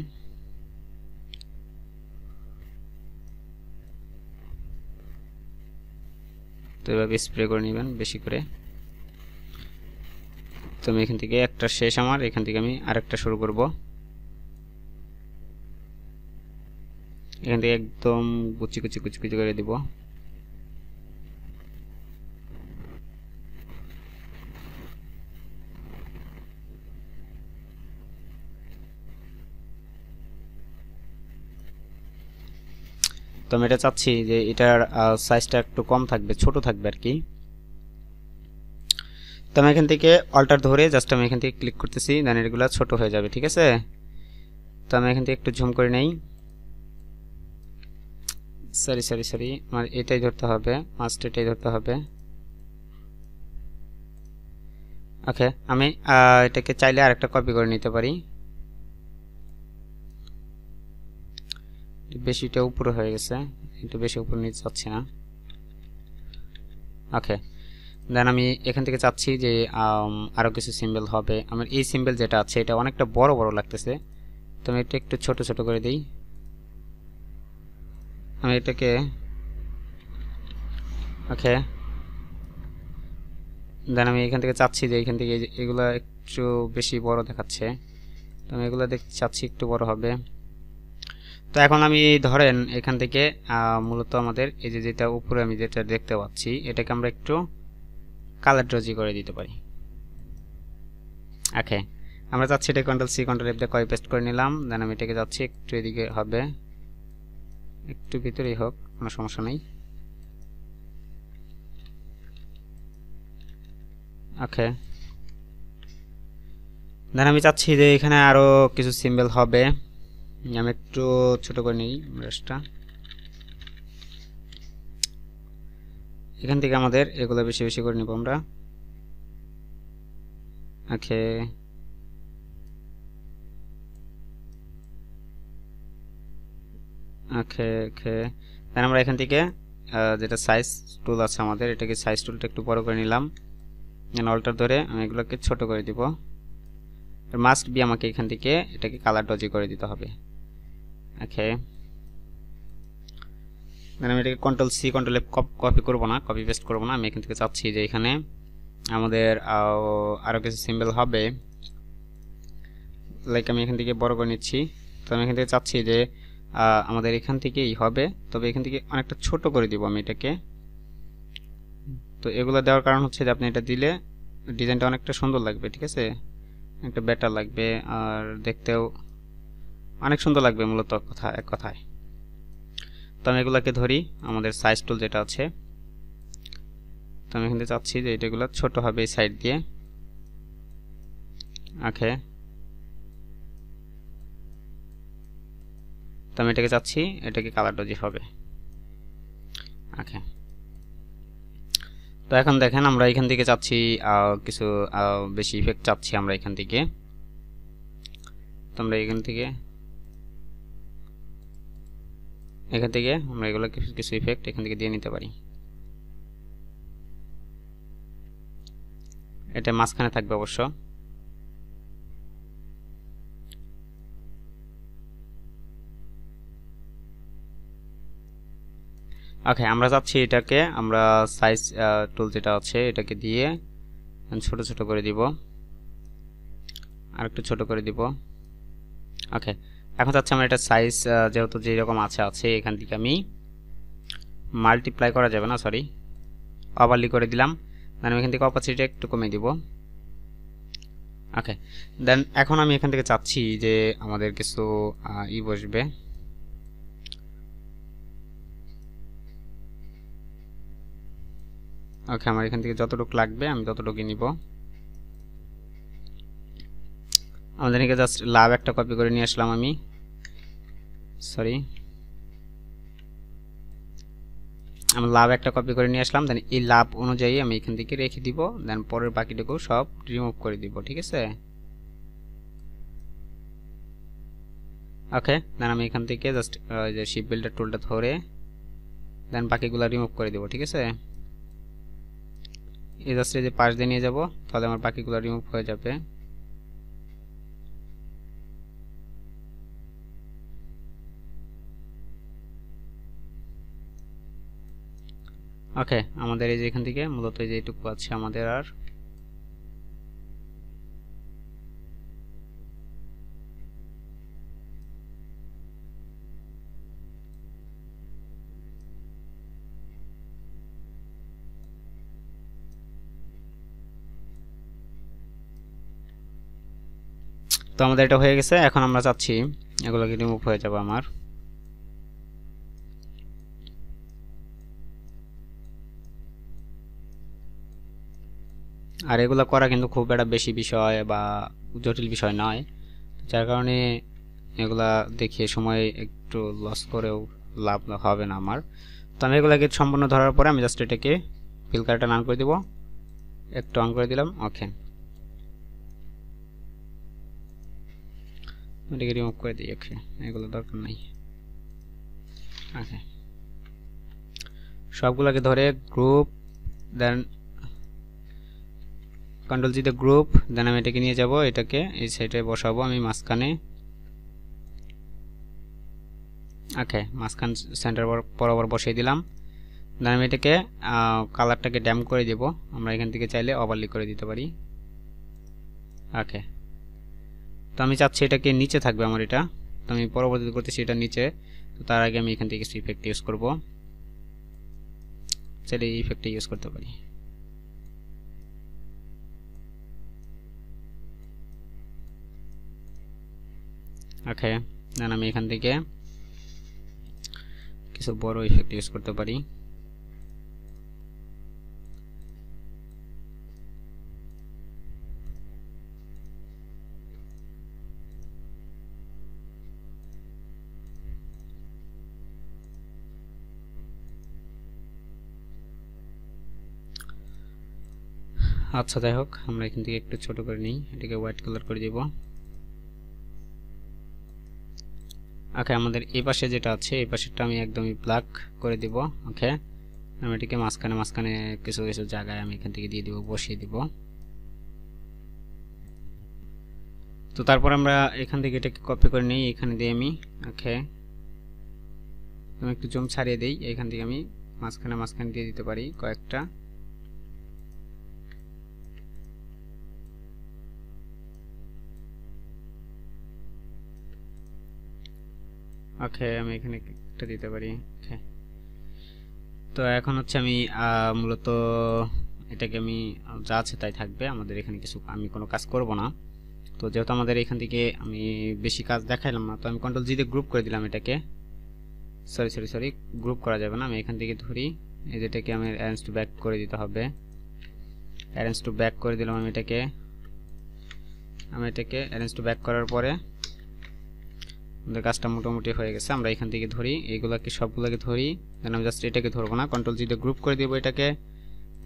তো এভাবে স্প্রে করে নেবেন বেশি করে। তো আমি এখান থেকে একটা শেষ, আমার এখান থেকে আমি আরেকটা শুরু করব। এখান থেকে একদম কুচি কুচি কুচি কুচি করে দিব। তো আমি এটা চাচ্ছি যে এটার সাইজটা একটু কম থাকবে, ছোট থাকবে আর কি। তো আমি এখান থেকে অল্টার ধরে জাস্ট আমি এখান থেকে ক্লিক করতেছি, দেন এগুলো ছোট হয়ে যাবে, ঠিক আছে। তো আমি এখান থেকে একটু জুম করে নেই, সরি সরি সরি, আমার এটাই ধরতে হবে, মাস্ট এটাই ধরতে হবে। ওকে, আমি এটাকে চাইলে আরেকটা কপি করে নিতে পারি, বেশিটা উপরে হয়ে গেছে, একটু বেশি উপরে নিতে চাচ্ছি না। ওকে, দেন আমি এখান থেকে চাচ্ছি যে আরও কিছু সিম্বল হবে। আমার এই সিম্বল যেটা আছে এটা অনেকটা বড় বড় লাগতেছে, তো আমি এটা একটু ছোট ছোট করে দিই। আমি এটাকে ওকে, দেন আমি এখান থেকে চাচ্ছি যে এখান থেকে এগুলো একটু বেশি বড় দেখাচ্ছে, তো আমি এগুলো দেখতে চাচ্ছি একটু বড় হবে। তো এখন আমি ধরেন এখান থেকে মূলত আমাদের এই যে যেটা উপরে আমি যেটা দেখতে পাচ্ছি এটাকে আমরা একটু কালার ডজি করে দিতে পারি। ওকে, আমরা চাচ্ছি এটা কন্ট্রোল সি কন্ট্রোল এফ দিয়ে কপি পেস্ট করে নিলাম, দেন আমি এটাকে যাচ্ছি একটু এদিকে হবে, একটু ভিতরেই হোক, কোনো সমস্যা নেই। ওকে, দেন আমি চাচ্ছি যে এখানে আরো কিছু সিম্বল হবে, আমি একটু ছোট করে নিই ব্রাশটা। এখান থেকে আমাদের এগুলো বেশি বেশি করে নিব আমরা। ওকে, ওকে ওকে, দেন আমরা এখান থেকে যেটা সাইজ টুল আছে আমাদের, এটাকে সাইজ টুলটা একটু বড় করে নিলাম, অল্টার ধরে আমি এগুলোকে ছোট করে দিব। মাস্ট বি আমাকে এখান থেকে এটাকে কালার ডজি করে দিতে হবে। ওকে, দেন আমি এটাকে control C control F copy করব না, কপি পেস্ট করব না, আমি এখান থেকে চাচ্ছি যে এখানে আমাদের আরও কিছু সিম্বল হবে, লাইক আমি এখান থেকে বড় করে নিচ্ছি। তো আমি এখান থেকে চাচ্ছি যে আমাদের এখান থেকেই হবে, তবে এখান থেকে অনেকটা ছোট করে দিব আমি এটাকে। তো এগুলো দেওয়ার কারণ হচ্ছে যে আপনি এটা দিলে ডিজাইনটা অনেকটা সুন্দর লাগবে, ঠিক আছে, একটা বেটার লাগবে আর দেখতেও অনেক সুন্দর লাগবে মূলত কথা এক কথায়। তো আমি এগুলোকে ধরি, আমাদের সাইজ টুল যেটা আছে, তো আমি এখান থেকে চাচ্ছি যে এটাগুলো ছোট হবে এই সাইড দিয়ে। ওকে, তো আমি এটাকে চাচ্ছি এটাকে কালার ডজি হবে। ওকে, তো এখন দেখেন আমরা এখান থেকে চাচ্ছি কিছু বেশি ইফেক্ট চাচ্ছি আমরা এখান থেকে, তো আমরা এখান থেকে আমরা এগুলো কিছু ইফেক্ট এখান থেকে দিয়ে নিতে পারি। এটা মাঝখানে থাকবে অবশ্য। ওকে, আমরা চাচ্ছি এটাকে আমরা সাইজ টুল যেটা আছে এটাকে দিয়ে ছোট ছোট করে দিব, আর একটু ছোট করে দিব। ওকে, এখন চাচ্ছি আমরা এটা সাইজ যেহেতু যেরকম আছে এখান থেকে আমি মাল্টিপ্লাই করা যাবে না, সরি, ওভারলি করে দিলাম, দেন আমি এখান থেকে অপাসিটি একটু কমিয়ে দিব। ওকে, দেন এখন আমি এখান থেকে চাচ্ছি যে আমাদের কিছু বসবে। ওকে, আমার এখান থেকে যতটুকু লাগবে আমি ততটুকুই নিব। আমাদের এখানে জাস্ট লাভ একটা কপি করে নিয়ে আসলাম আমি, সরি, আমি লাভ একটা কপি করে নিয়ে আসলাম, দেন এই লাভ অনুযায়ী আমি এখান থেকে রেখে দিব, দেন পরের বাকিটুকু সব রিমুভ করে দিব, ঠিক আছে। ওকে, দেন আমি এখান থেকে জাস্ট যে শিপ বিল্ডার টুলটা ধরে দেন বাকিগুলো রিমুভ করে দিব, ঠিক আছে। এই জাস্ট যে পাশ দিয়ে নিয়ে যাব, তাহলে আমার বাকিগুলো রিমুভ হয়ে যাবে। ওকে, আমাদের এই যে এখান থেকে মূলত এই যে এইটুকু আছে আমাদের, আর তো আমাদের এটা হয়ে গেছে। এখন আমরা চাচ্ছি এগুলোকে রিমুভ হয়ে যাবে আমার। আর এগুলো করা কিন্তু খুব একটা বেশি বিষয় বা জটিল বিষয় নয়, যার কারণে এগুলা দেখিয়ে সময় একটু লস করেও লাভ হবে না আমার। তো আমি এগুলাকে সম্পূর্ণ ধরার পরে আমি জাস্ট এটাকে ফিল কালারটা অন করে দিব, একটু অন করে দিলাম। ওকে, এটাকে রিমুভ করে দিই। ওকে, এগুলো দরকার নাই। ওকে, সবগুলোকে ধরে গ্রুপ, দেন কন্ট্রোল জি তে গ্রুপ, দেন আমি এটাকে নিয়ে যাব, এটাকে এই সাইডে বসাবো আমি মাঝখানে। ওকে, মাঝখান সেন্টার বরাবর বসিয়ে দিলাম। দেন আমি এটাকে কালারটাকে ড্যাম করে দেব। আমরা এখান থেকে চাইলে ওভারলি করে দিতে পারি। ওকে, তো আমি চাচ্ছি এটাকে নিচে থাকবে আমার এটা, তো আমি পরবর্তীতে করতেছি এটা নিচে। তো তার আগে আমি এখান থেকে কিছু ইফেক্ট ইউজ করব, চাইলে এই ইফেক্টটা ইউজ করতে পারি। ওকে, দেন আমি এখান থেকে কিছু বড় ইফেক্ট ইউজ করতে পারি। আচ্ছা, যাই হোক, আমরা এখান থেকে একটু ছোট করে নিই, এটাকে হোয়াইট কালার করে দিব। ওকে, আমাদের এই পাশে যেটা আছে এই পাশেরটা আমি একদমই ব্ল্যাক করে দিব। ওকে, আমি এটাকে মাঝখানে মাঝখানে কিছু কিছু জায়গায় আমি এখান থেকে দিয়ে দিব, বসিয়ে দিব। তো তারপর আমরা এখান থেকে এটাকে কপি করে নিই, এখানে দিই আমি। ওকে, আমি একটু জুম ছাড়িয়ে দিই, এখান থেকে আমি মাঝখানে মাঝখানে দিয়ে দিতে পারি কয়েকটা। ওকে, আমি এখানে একটা দিতে পারি। ওকে, তো এখন হচ্ছে আমি মূলত এটাকে আমি যা আছে তাই থাকবে, আমাদের এখানে কিছু আমি কোনো কাজ করব না। তো যেহেতু আমাদের এখান থেকে আমি বেশি কাজ দেখাইলাম না, তো আমি কন্ট্রোল জি দিয়ে গ্রুপ করে দিলাম এটাকে। সরি, গ্রুপ করা যাবে না, আমি এখান থেকে ধরি, এই যেটাকে আমি অ্যারেঞ্জ টু ব্যাক করে দিতে হবে। অ্যারেঞ্জ টু ব্যাক করে দিলাম আমি এটাকে অ্যারেঞ্জ টু ব্যাক করার পরে আমাদের কাজটা মোটামুটি হয়ে গেছে। আমরা এখান থেকে ধরি, এইগুলাকে সবগুলোকে ধরি, দেন আমি জাস্ট এটাকে ধরবো না, কন্ট্রোল জি দিয়ে গ্রুপ করে দিব এটাকে।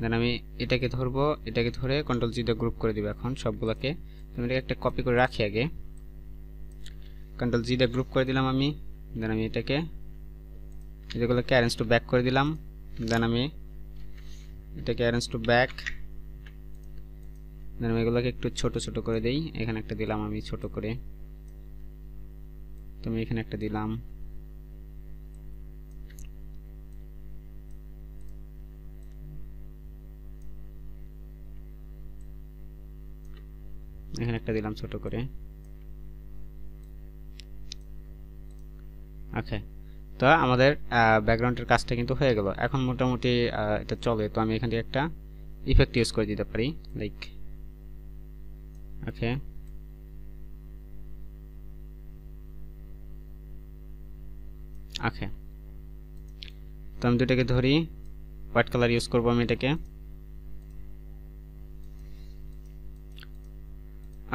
দেন আমি এটাকে ধরবো, এটাকে ধরে কন্ট্রোল জি দিয়ে গ্রুপ করে দিব এখন সবগুলোকে। আমি এটাকে একটা কপি করে রাখি আগে, কন্ট্রোল জি দিয়ে গ্রুপ করে দিলাম আমি। দেন আমি এটাকে এগুলোকে অ্যারেঞ্জ টু ব্যাক করে দিলাম। দেন আমি এটাকে অ্যারেঞ্জ টু ব্যাক, দেন আমি এগুলোকে একটু ছোট ছোট করে দেই। এখানে একটা দিলাম আমি ছোট করে, তুমি এখানে একটা দিলাম। এখানে একটা দিলাম ছোট করে। ওকে, তো আমাদের ব্যাকগ্রাউন্ডের কাজটা কিন্তু হয়ে গেল। এখন মোটামুটি এটা চলে। তো আমি এখান থেকে একটা ইফেক্ট ইউজ করে দিতে পারি, লাইক ওকে, ওকে, তো আমি দুটাকে ধরি, হোয়াইট কালার ইউজ করবো আমি এটাকে।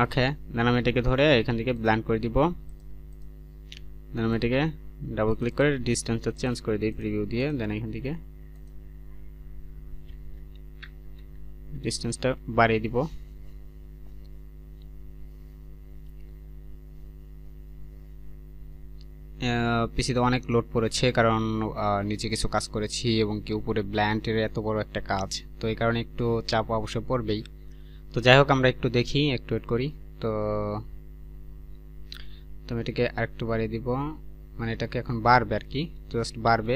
ওকে, দেন আমি এটাকে ধরে এখান থেকে ব্ল্যান্ড করে দিব। দেন আমি এটাকে ডাবল ক্লিক করে ডিস্টেন্সটা চেঞ্জ করে দিই প্রিভিউ দিয়ে। দেন এখান থেকে ডিস্টেন্সটা বাড়িয়ে দিব। পিসিতে অনেক লোড পড়েছে, কারণ নিচে কিছু কাজ করেছি এবং কি উপরে ব্ল্যান্ডের এত বড় একটা কাজ, তো এই কারণে একটু চাপ অবশ্যই পড়বেই। তো যাই হোক, আমরা একটু দেখি, একটু ওয়েট করি। তো তুমি এটাকে আরেকটু বাড়িয়ে দিব, মানে এটাকে এখন বাড়বে আর কি, জাস্ট বাড়বে।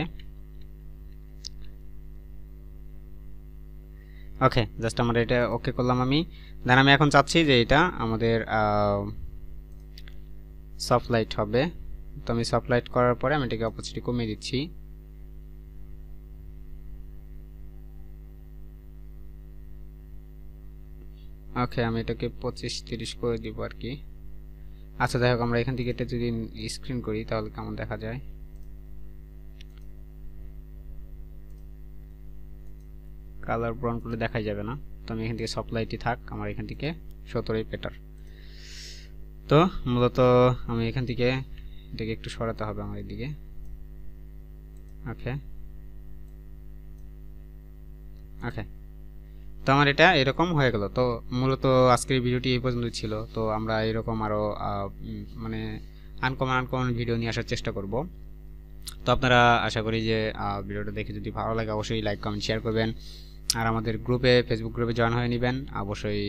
ওকে, জাস্ট আমরা এটা ওকে করলাম আমি। দেন আমি এখন চাচ্ছি যে এটা আমাদের সফট লাইট হবে। তো আমি সফট লাইট করার পরে আমি এটাকে অপোজিটি কমিয়ে দিচ্ছি। ওকে, আমি এটাকে 25-30 করে দিব আর কি। আচ্ছা যাই হোক, আমরা এখান থেকে এটা যদি স্ক্রিন করি তাহলে কেমন দেখা যায়। কালার ব্রাউন করলে দেখাই যাবে না, তো আমি এখান থেকে সফট লাইটই থাক, আমার এখান থেকে 17ই বেটার। তো মূলত আমি এখান থেকে এটাকে একটু সরাতে হবে আমার এদিকে। ওকে ওকে, তো আমার এটা এরকম হয়ে গেল। তো মূলত আজকের ভিডিওটি এই পর্যন্ত ছিল। তো আমরা এরকম আরও মানে আনকমন আনকমন ভিডিও নিয়ে আসার চেষ্টা করব। তো আপনারা আশা করি যে ভিডিওটা দেখে যদি ভালো লাগে অবশ্যই লাইক কমেন্ট শেয়ার করবেন, আর আমাদের গ্রুপে ফেসবুক গ্রুপে জয়েন হয়ে নেবেন। অবশ্যই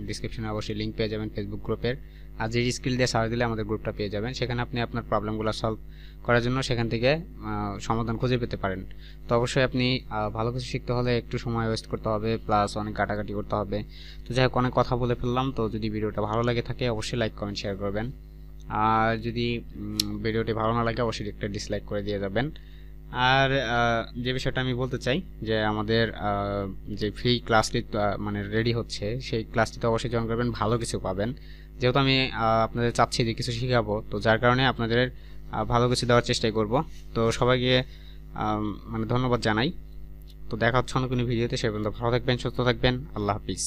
ডিসক্রিপশনে অবশ্যই লিঙ্ক পেয়ে যাবেন ফেসবুক গ্রুপের, আর যে স্কিল দিয়ে সার্চ দিলে আমাদের গ্রুপটা পেয়ে যাবেন। সেখানে আপনি আপনার প্রবলেমগুলো সলভ করার জন্য সেখান থেকে সমাধান খুঁজে পেতে পারেন। তো অবশ্যই আপনি ভালো কিছু শিখতে হলে একটু সময় ওয়েস্ট করতে হবে, প্লাস অনেক কাটাকাটি করতে হবে। তো যাই হোক, অনেক কথা বলে ফেললাম। তো যদি ভিডিওটা ভালো লাগে থাকে অবশ্যই লাইক কমেন্ট শেয়ার করবেন, আর যদি ভিডিওটি ভালো না লাগে অবশ্যই একটা ডিসলাইক করে দিয়ে যাবেন। আর যে বিষয়টা আমি বলতে চাই যে আমাদের যে ফ্রি ক্লাসটি মানে রেডি হচ্ছে, সেই ক্লাসটিতে অবশ্যই জয়েন করবেন, ভালো কিছু পাবেন। যেহেতু আমি আপনাদের চাচ্ছি যে কিছু শেখাবো, তো যার কারণে আপনাদের ভালো কিছু দেওয়ার চেষ্টাই করব। তো সবাইকে মানে ধন্যবাদ জানাই। তো দেখা হচ্ছে অন্য কোনো ভিডিওতে, সে পর্যন্ত ভালো থাকবেন, সুস্থ থাকবেন। আল্লাহ হাফিজ।